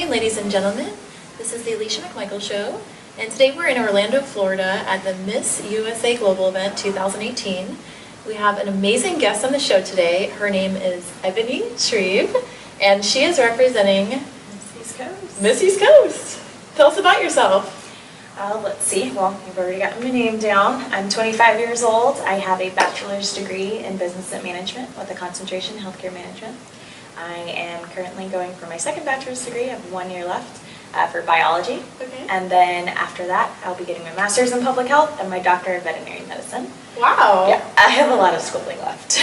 afternoon, ladies and gentlemen. This is the Alicia McMichael Show, and today we're in Orlando, Florida at the Miss USA Global Event 2018. We have an amazing guest on the show today. Her name is Ebony, and she is representing Miss East Coast. Miss East Coast. Tell us about yourself. Let's see. Well, you've already gotten my name down. I'm 25 years old. I have a bachelor's degree in business and management with a concentration in healthcare management. I am currently going for my second bachelor's degree. I have 1 year left for biology. Okay. And then after that, I'll be getting my master's in public health and my doctorate in veterinary medicine. Wow. Yeah, I have a lot of schooling left.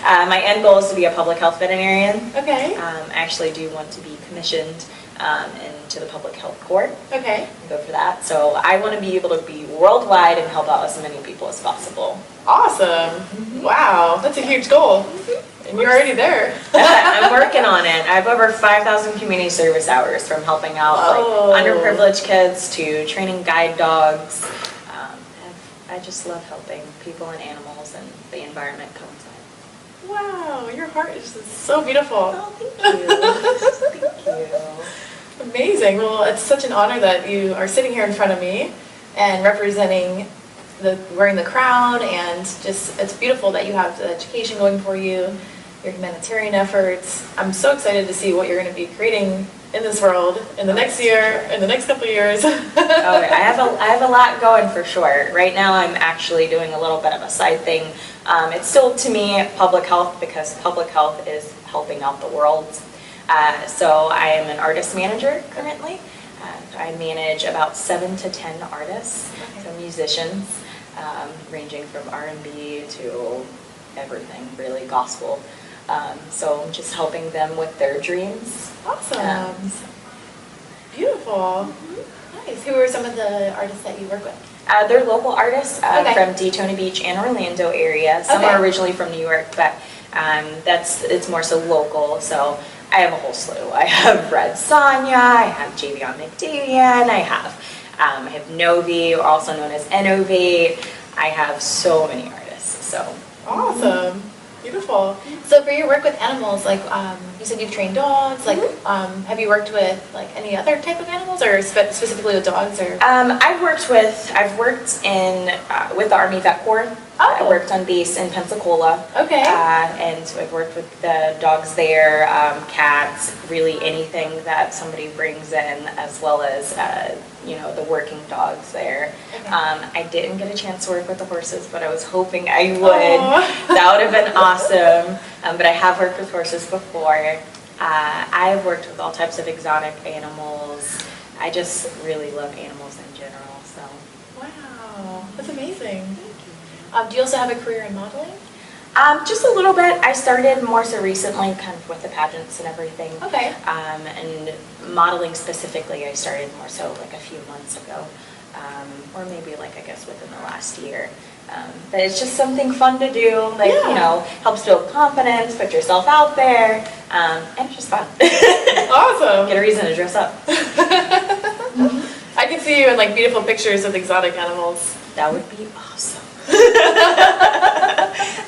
My end goal is to be a public health veterinarian. Okay. I actually do want to be commissioned into the Public Health Corps. Okay. Go for that. So I want to be able to be worldwide and help out as many people as possible. Awesome. Wow, that's a huge goal. And you're already there. I'm working on it. I have over 5,000 community service hours from helping out like underprivileged kids to training guide dogs. I just love helping people and animals and the environment coincide. Wow, your heart is just so beautiful. Oh, thank you. Thank you. Amazing. Well, it's such an honor that you are sitting here in front of me and representing wearing the crown, and just it's beautiful that you have the education going for you, your humanitarian efforts. I'm so excited to see what you're going to be creating in this world in the next year, in the next couple of years. I have a lot going for sure. Right now I'm actually doing a little bit of a side thing. It's still, to me, public health, because public health is helping out the world. So I am an artist manager currently. I manage about 7 to 10 artists, so musicians, ranging from R&B to everything, really, gospel. So I'm just helping them with their dreams. Awesome. Beautiful. Nice. Who are some of the artists that you work with? They're local artists from Daytona Beach and Orlando area. Some are originally from New York, but it's more so local. So I have a whole slew. I have Red Sonia, I have Javion McDavian, I have Novi, also known as NOV. I have so many artists. So awesome. Beautiful. So for your work with animals, like you said you've trained dogs, like have you worked with like any other type of animals, or specifically with dogs? Or I've worked in with the Army Vet Corps. I worked on base in Pensacola. Okay. And so I've worked with the dogs there, cats, really anything that somebody brings in, as well as the working dogs there. Okay. I didn't get a chance to work with the horses, but I was hoping I would. That would have been awesome. But I have worked with horses before. I've worked with all types of exotic animals. I just really love animals in general. So. Wow, that's amazing. Do you also have a career in modeling? Just a little bit. I started more so recently, kind of with the pageants and everything. Okay. And modeling specifically, I started more so like a few months ago, or maybe like I guess within the last year. But it's just something fun to do. Like helps build confidence, put yourself out there, and it's just fun. Awesome. Get a reason to dress up. I can see you in like beautiful pictures with exotic animals. That would be awesome.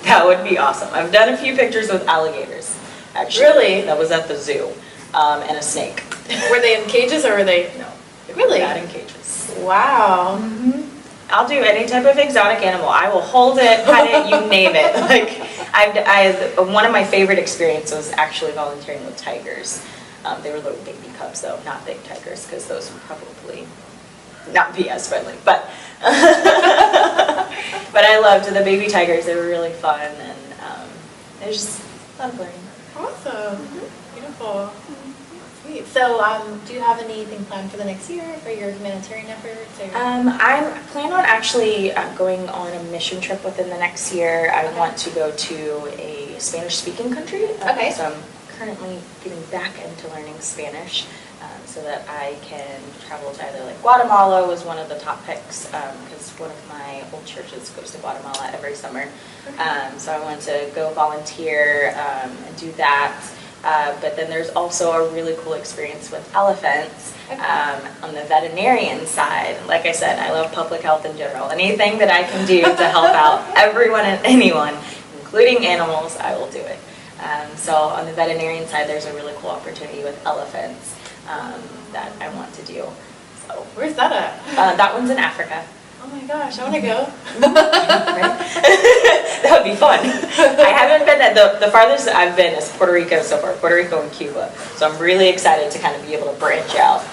That would be awesome. I've done a few pictures with alligators, actually. Really? That was at the zoo, and a snake. Were they in cages or were they? No. Really? Not in cages. Wow. I'll do any type of exotic animal. I will hold it, pet it, you name it. Like one of my favorite experiences was actually volunteering with tigers. They were little baby cubs though, not big tigers, because those would probably not be as friendly. But but I loved the baby tigers. They were really fun, and it was just a lot of learning. Awesome. Beautiful. Sweet. So do you have anything planned for the next year for your humanitarian efforts? Or? I plan on actually going on a mission trip within the next year. I want to go to a Spanish-speaking country. So I'm currently getting back into learning Spanish, so that I can travel to either like Guatemala was one of the top picks, because one of my old churches goes to Guatemala every summer. So I want to go volunteer and do that. But then there's also a really cool experience with elephants on the veterinarian side. Like I said, I love public health in general. Anything that I can do to help out everyone and anyone, including animals, I will do it. So on the veterinarian side, there's a really cool opportunity with elephants. that I want to do. So Where's that at? that one's in Africa. Oh my gosh, I want to go. Right? That would be fun. I haven't been at the farthest I've been is Puerto Rico so far, Puerto Rico and Cuba. So I'm really excited to kind of be able to branch out.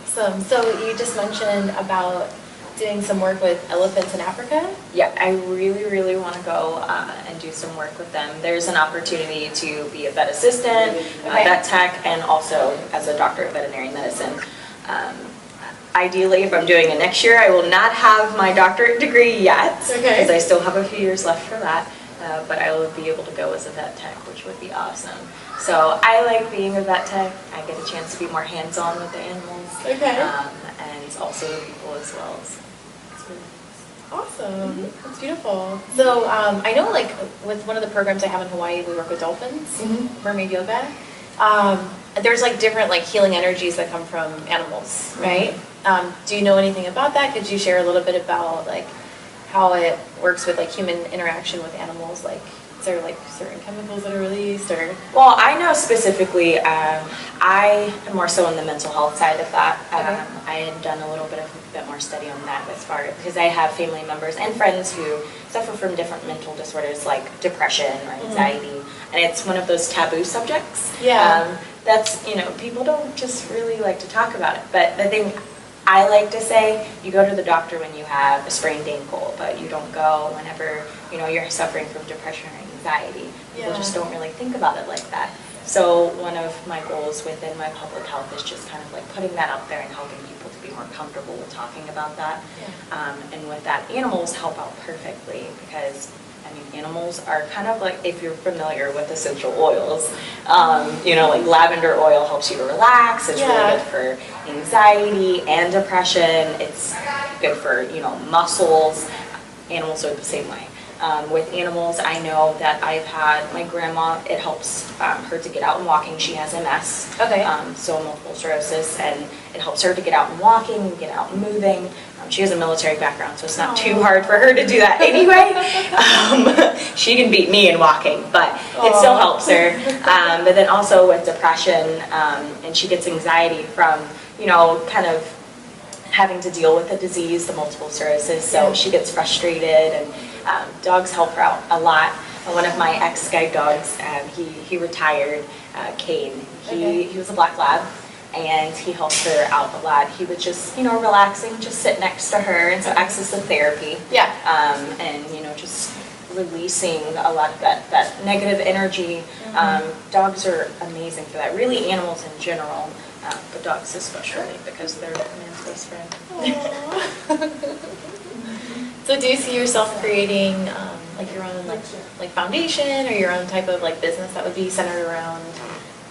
Awesome. So you just mentioned about doing some work with elephants in Africa? Yeah, I really, really want to go and do some work with them. There's an opportunity to be a vet assistant, vet tech, and also as a doctor of veterinary medicine. Ideally, if I'm doing it next year, I will not have my doctorate degree yet, because I still have a few years left for that, but I will be able to go as a vet tech, which would be awesome. So I like being a vet tech. I get a chance to be more hands-on with the animals, and also the people as well. So it's really awesome. That's beautiful. So I know, like, with one of the programs I have in Hawaii, we work with dolphins, mermaid yoga. There's like different like healing energies that come from animals, right? Do you know anything about that? Could you share a little bit about like how it works with like human interaction with animals? Like, is there like certain chemicals that are released, or? Well, I know specifically, I am more so on the mental health side of that. I had done a bit more study on that as far, because I have family members and friends who suffer from different mental disorders like depression or anxiety, and it's one of those taboo subjects. That's, you know, people don't just really like to talk about it. But the thing I like to say, you go to the doctor when you have a sprained ankle, but you don't go whenever, you know, you're suffering from depression or anxiety. People just don't really think about it like that. So one of my goals within my public health is just kind of like putting that out there and helping people to be more comfortable with talking about that. And with that, animals help out perfectly, because I mean, animals are kind of like, if you're familiar with essential oils, you know, like lavender oil helps you to relax. It's really good for anxiety and depression. It's good for, you know, muscles. Animals are the same way. With animals, I know that I've had my grandma, it helps her to get out and walking. She has MS, so multiple sclerosis, and it helps her to get out and walking, get out and moving. She has a military background, so it's not too hard for her to do that anyway. She can beat me in walking, but it still helps her. But then also with depression, and she gets anxiety from, you know, kind of having to deal with the disease, the multiple sclerosis, so she gets frustrated, and dogs help her out a lot. One of my ex-guide dogs, he retired, Kane. He was a black lab, and he helped her out a lot. He would just, you know, relaxing, just sit next to her, and so access to therapy. And, you know, just releasing a lot of that negative energy. Dogs are amazing for that. Really, animals in general, but dogs especially, because they're man's best friend. So do you see yourself creating like your own like foundation, or your own type of like business that would be centered around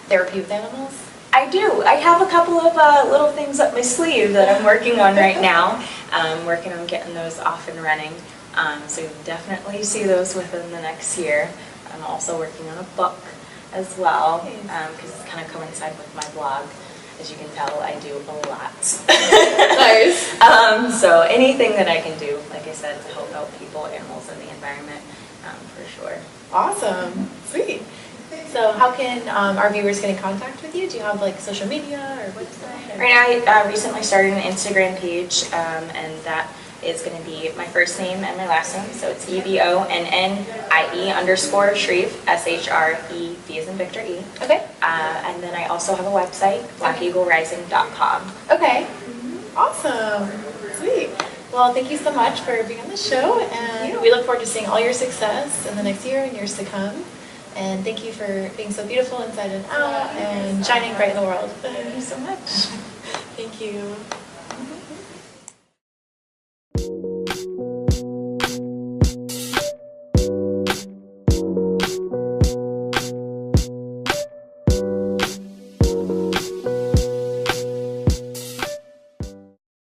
therapy with animals? I do. I have a couple of little things up my sleeve that I'm working on right now. I'm working on getting those off and running. So you'll definitely see those within the next year. I'm also working on a book as well, because it's kind of coincide with my blog. As you can tell, I do a lot. Nice. So anything that I can do, like I said, to help out people, animals, and the environment, for sure. Awesome. Sweet. So how can our viewers get in contact with you? Do you have like social media or website? Right now, I recently started an Instagram page, and that is going to be my first name and my last name. So it's EBONNIE_Shreve, SHREV as in Victor E. And then I also have a website, blackeaglerising.com. Awesome. Sweet. Well, thank you so much for being on the show, and we look forward to seeing all your success in the next year and years to come. And thank you for being so beautiful inside and out and shining bright in the world. Thank you so much. Thank you.